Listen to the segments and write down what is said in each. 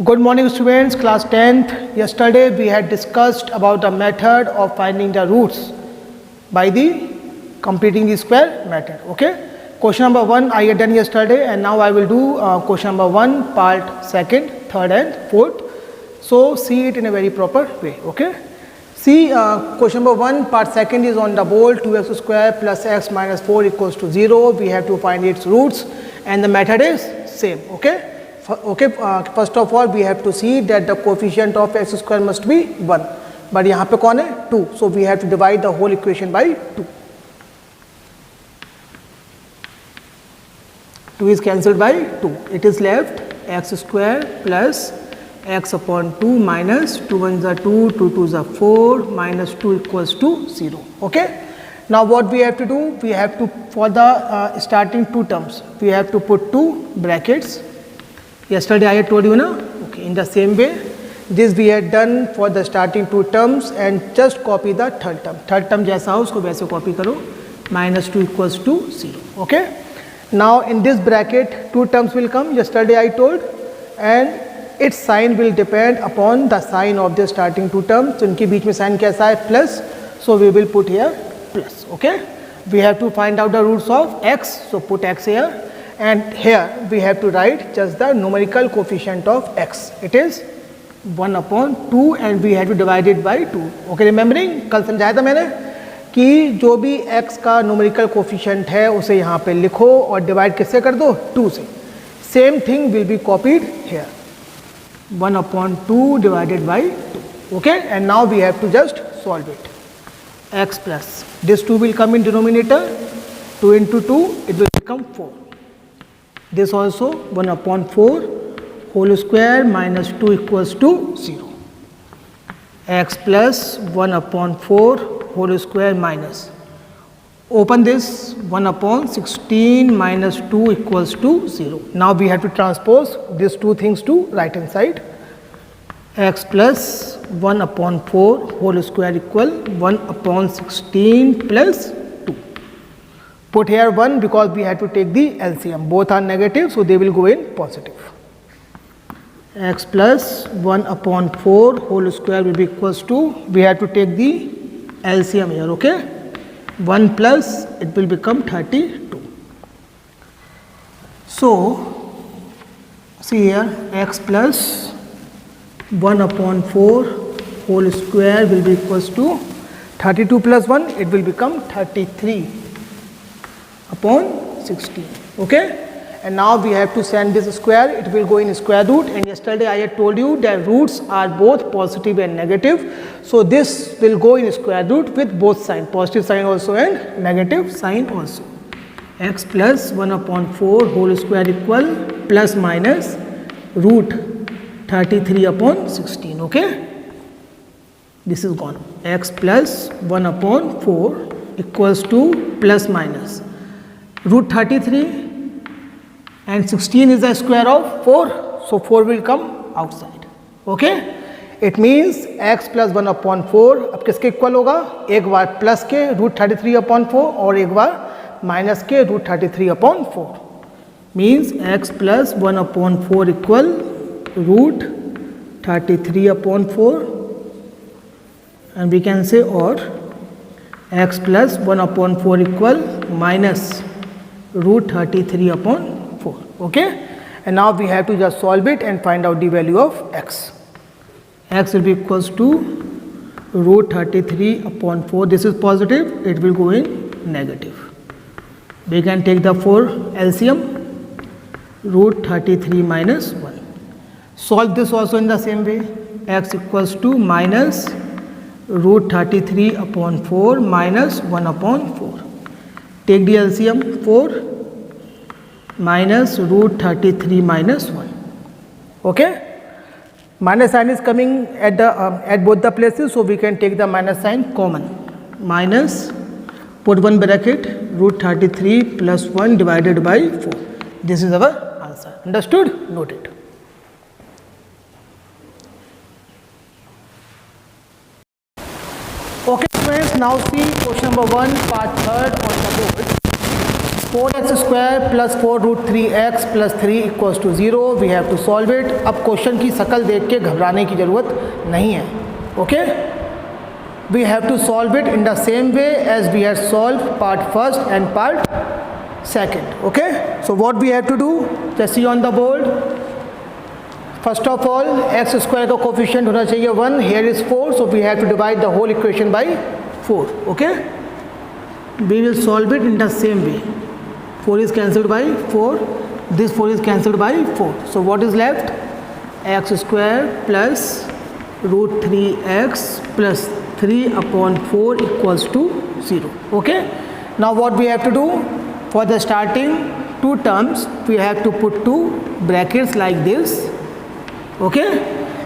Good morning students, class 10th. Yesterday we had discussed about the method of finding the roots by the completing the square method. Okay. Question number 1 I had done yesterday, and now I will do question number 1 part 2nd, 3rd and 4th. So see it in a very proper way. Okay. See question number 1 part 2nd is on the board. 2x square plus x minus 4 equals to 0. We have to find its roots and the method is same. Okay. First of all we have to see that the coefficient of x square must be 1, but यहाँ पे कौन है 2, so we have to divide the whole equation by 2. 2 is cancelled by 2. It is left x square plus x upon 2 minus 2 1s are 2, 2 2s are 4, minus 2 equals to 0. Okay. Now what we have to do? We have to, for the starting two terms, we have to put two brackets. Yesterday I had told you, na? Okay. In the same way, this we had done for the starting two terms, and just copy the third term. Third term जैसा हो उसको वैसे copy करो. Minus 2 equals to 0. Okay. Now in this bracket, two terms will come. Yesterday I told, and its sign will depend upon the sign of the starting two terms. So इनके बीच में sign कैसा है? Plus. So we will put here plus. Okay. We have to find out the roots of x. So put x here. And here we have to write just the numerical coefficient of x. It is 1 upon 2 and we have to divide it by 2. Okay, remembering? कल समझाया था मैंने कि जो भी x का numerical coefficient है उसे यहाँ पे लिखो और divide किससे कर दो? 2 से. Same thing will be copied here. 1 upon 2 divided by 2. Okay, and now we have to just solve it. X plus this 2 will come in denominator. 2 into 2 it will become 4. This also 1 upon 4 whole square minus 2 equals to 0. X plus 1 upon 4 whole square minus. Open this 1 upon 16 minus 2 equals to 0. Now we have to transpose these two things to right hand side. X plus 1 upon 4 whole square equal 1 upon 16 plus 2. Put here 1 because we have to take the LCM. Both are negative, so they will go in positive. X plus 1 upon 4 whole square will be equals to, we have to take the LCM here, okay? 1 plus, it will become 32. So, see here, x plus 1 upon 4 whole square will be equals to 32 plus 1, it will become 33. Upon 16. Okay, and now we have to send this square, it will go in square root, and yesterday I had told you that roots are both positive and negative, so this will go in square root with both sign, positive sign also and negative sign also. X plus 1 upon 4 whole square equal plus minus root 33 upon 16. Okay, this is gone. X plus 1 upon 4 equals to plus minus root 33 and 16 is the square of 4, so 4 will come outside. Okay, it means x plus 1 upon 4 अब किसके equal होगा? एक बार plus के root 33 upon 4 और एक बार minus के root 33 upon 4. Means x plus 1 upon 4 equal root 33 upon 4, and we can say or x plus 1 upon 4 equal minus root 33 upon 4. Okay, and now we have to just solve it and find out the value of x. X will be equals to root 33 upon 4. This is positive, it will go in negative. We can take the 4 LCM, root 33 minus 1. Solve this also in the same way. X equals to minus root 33 upon 4 minus 1 upon 4. Take the LCM, 4 minus root 33 minus 1. Okay, minus sign is coming at the at both the places, so we can take the minus sign common. Minus, put one bracket, root 33 plus 1 divided by 4. This is our answer. Understood? Note it. Okay friends, now see question number 1 part 3rd on the board. 4x square plus 4 root 3x plus 3 equals to 0. We have to solve it. अब question की शक्ल देख के घबराने की ज़रूरत नहीं है. Okay? We have to solve it in the same way as we had solved part first and part second. Okay? So what we have to do? Just see on the board. First of all, x square का coefficient होना चाहिए 1. Here is 4, so we have to divide the whole equation by 4. Okay? We will solve it in the same way. 4 is cancelled by 4. This 4 is cancelled by 4. So what is left? X square plus root 3x plus 3 upon 4 equals to 0. Okay? Now what we have to do? For the starting two terms, we have to put two brackets like this. Okay?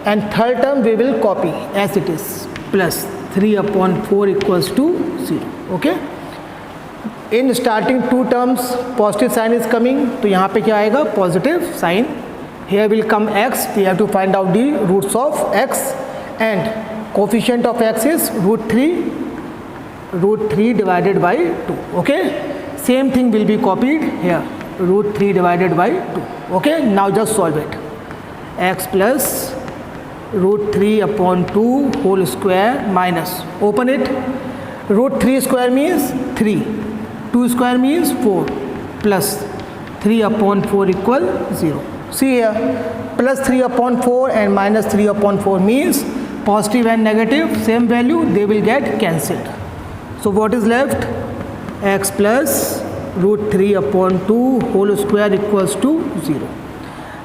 And third term we will copy as it is, plus 3 upon 4 equals to 0. Okay? In starting two terms positive sign is coming, तो यहाँ पे क्या आएगा? Positive sign. Here will come x. We have to find out the roots of x, and coefficient of x is root 3 divided by 2. Okay? Same thing will be copied here, root 3 divided by 2. Okay? Now just solve it. X plus root 3 upon 2 whole square minus, open it, root 3 square means 3, 2 square means 4, plus 3 upon 4 equal 0. See here, plus 3 upon 4 and minus 3 upon 4 means positive and negative, same value, they will get cancelled. So what is left? X plus root 3 upon 2 whole square equals to 0.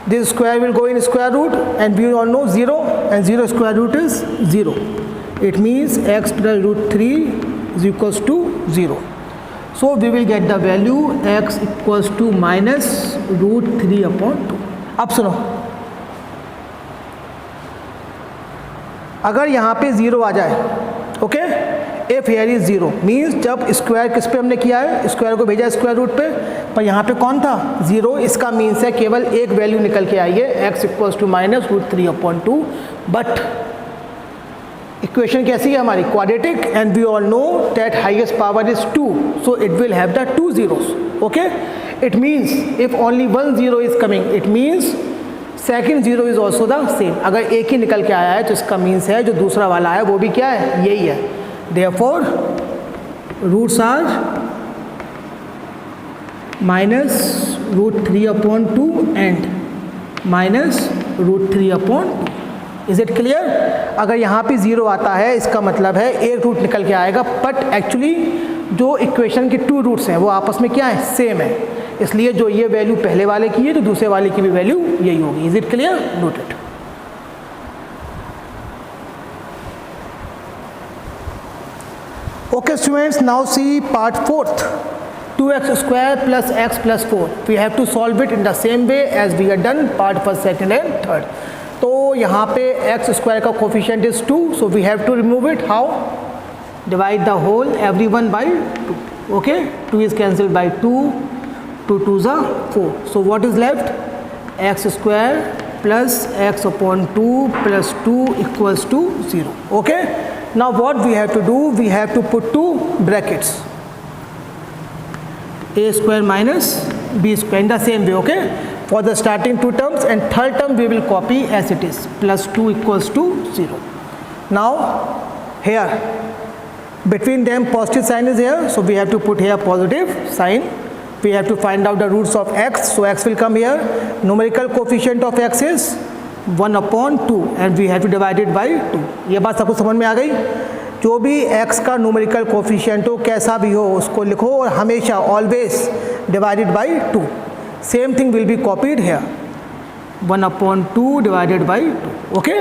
This square will go in square root, and we all know 0, and 0 square root is 0. It means x plus root 3 is equals to 0. So we will get the value x equals to minus root 3 upon 2. अब सुनो, अगर यहाँ पे 0 आ जाए, okay, if here is 0 means जब square किस पे हमने किया है, स्क्वायर को भेजा स्क्वायर रूट पे, पर यहाँ पे कौन था? 0. इसका मीन्स है केवल एक वैल्यू निकल के आई है, x equals to minus root 3 upon 2. But equation कैसी है हमारी? Quadratic, and we all know that highest power is 2, so it will have the 2 zeros. Okay? It means if only 1 0 is coming, it means second 0 is also the same. अगर एक ही निकल के आया है तो इसका मीन्स है जो दूसरा वाला है वो भी क्या है? यही है. Therefore, roots are minus root 3 upon 2 and minus root 3 upon 2. Is it clear? अगर यहाँ पे 0 आता है इसका मतलब है एक रूट निकल के आएगा, बट एक्चुअली जो इक्वेशन के 2 रूट्स हैं वो आपस में क्या है? सेम है. इसलिए जो ये वैल्यू पहले वाले की है तो दूसरे वाले की भी वैल्यू यही होगी. Is it clear? Note it. Okay students, now see part 4th. 2x square plus x plus 4. We have to solve it in the same way as we had done part first, second and third. तो यहाँ पे x square का coefficient is 2, so we have to remove it. How? Divide the whole everyone by 2. Okay? 2 is cancelled by 2. 2 2s are 4. So what is left? X square plus x upon 2 plus 2 equals to 0. Okay? Now what we have to do? We have to put two brackets, a square minus b square, in the same way. Okay? For the starting two terms, and third term we will copy as it is, plus 2 equals to 0. Now here between them positive sign is here, so we have to put here positive sign. We have to find out the roots of x, so x will come here. Numerical coefficient of x is 1 upon 2 and we have to divide it by 2. ये बात सबको समझ में आ गई? जो भी x का numerical coefficient हो, कैसा भी हो, उसको लिखो और हमेशा always divided by 2. Same thing will be copied here, 1 upon 2 divided by 2. Okay?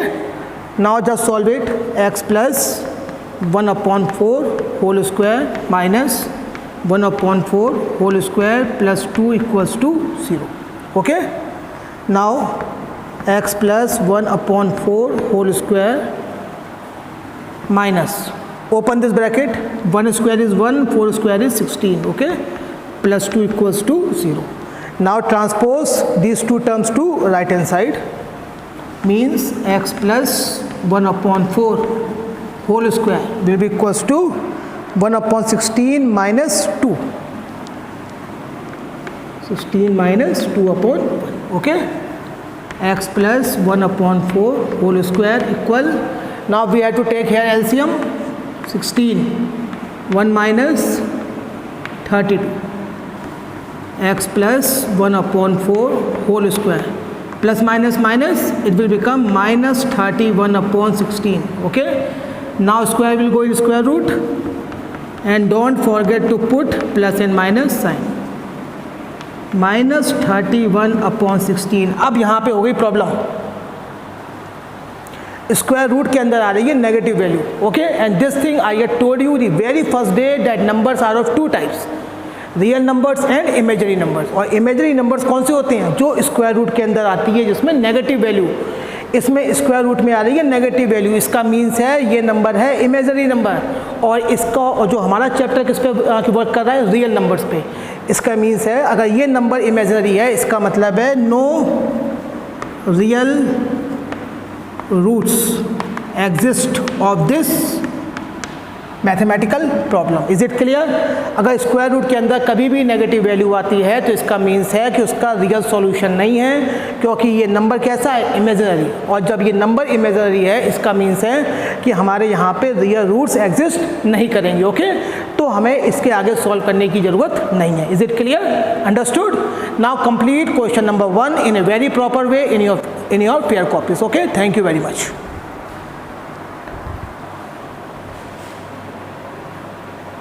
Now just solve it. x plus 1 upon 4 whole square minus 1 upon 4 whole square plus 2 equals to 0. Okay? Now x plus 1 upon 4 whole square minus, open this bracket, 1 square is 1, 4 square is 16. Okay? Plus 2 equals to 0. Now transpose these two terms to right hand side, means x plus 1 upon 4 whole square will be equals to 1 upon 16 minus 2. 16 minus 2/1, okay. x plus 1/4 whole square equal, now we have to take here LCM. 16, 1 minus 32, x plus 1/4 whole square, plus minus minus, it will become minus 31/16, okay. Now square will go in square root, and don't forget to put plus and minus sign. minus 31/16. अब यहाँ पे हो गई problem, square root के अंदर आ रही है negative value, okay. And this thing I had told you the very first day that numbers are of two types, real numbers and imagery numbers. और इमेजरी नंबर्स कौन से होते हैं? जो स्क्वायर रूट के अंदर आती है जिसमें नेगेटिव वैल्यू, इसमें स्क्वायर रूट में आ रही है नेगेटिव वैल्यू, इसका मीन्स है ये नंबर है इमेजरी नंबर. और इसका, और जो हमारा चैप्टर किस पे वर्क कर रहा है? रियल नंबर्स पे. इसका मीन्स है अगर ये नंबर इमेजरी है, इसका मतलब है no real roots exist of this mathematical problem. Is it clear? अगर स्क्वायर रूट के अंदर कभी भी नेगेटिव वैल्यू आती है तो इसका मीन्स है कि उसका रियल सॉल्यूशन नहीं है, क्योंकि ये नंबर कैसा है? इमेजिनरी. और जब ये नंबर इमेजिनरी है, इसका मीन्स है कि हमारे यहाँ पे रियल रूट्स एग्जिस्ट नहीं करेंगे, ओके. तो हमें इसके आगे सॉल्व करने की ज़रूरत नहीं है. Is it clear? Understood? Now complete question number 1 in a very proper way in your pair copies, okay. Thank you very much.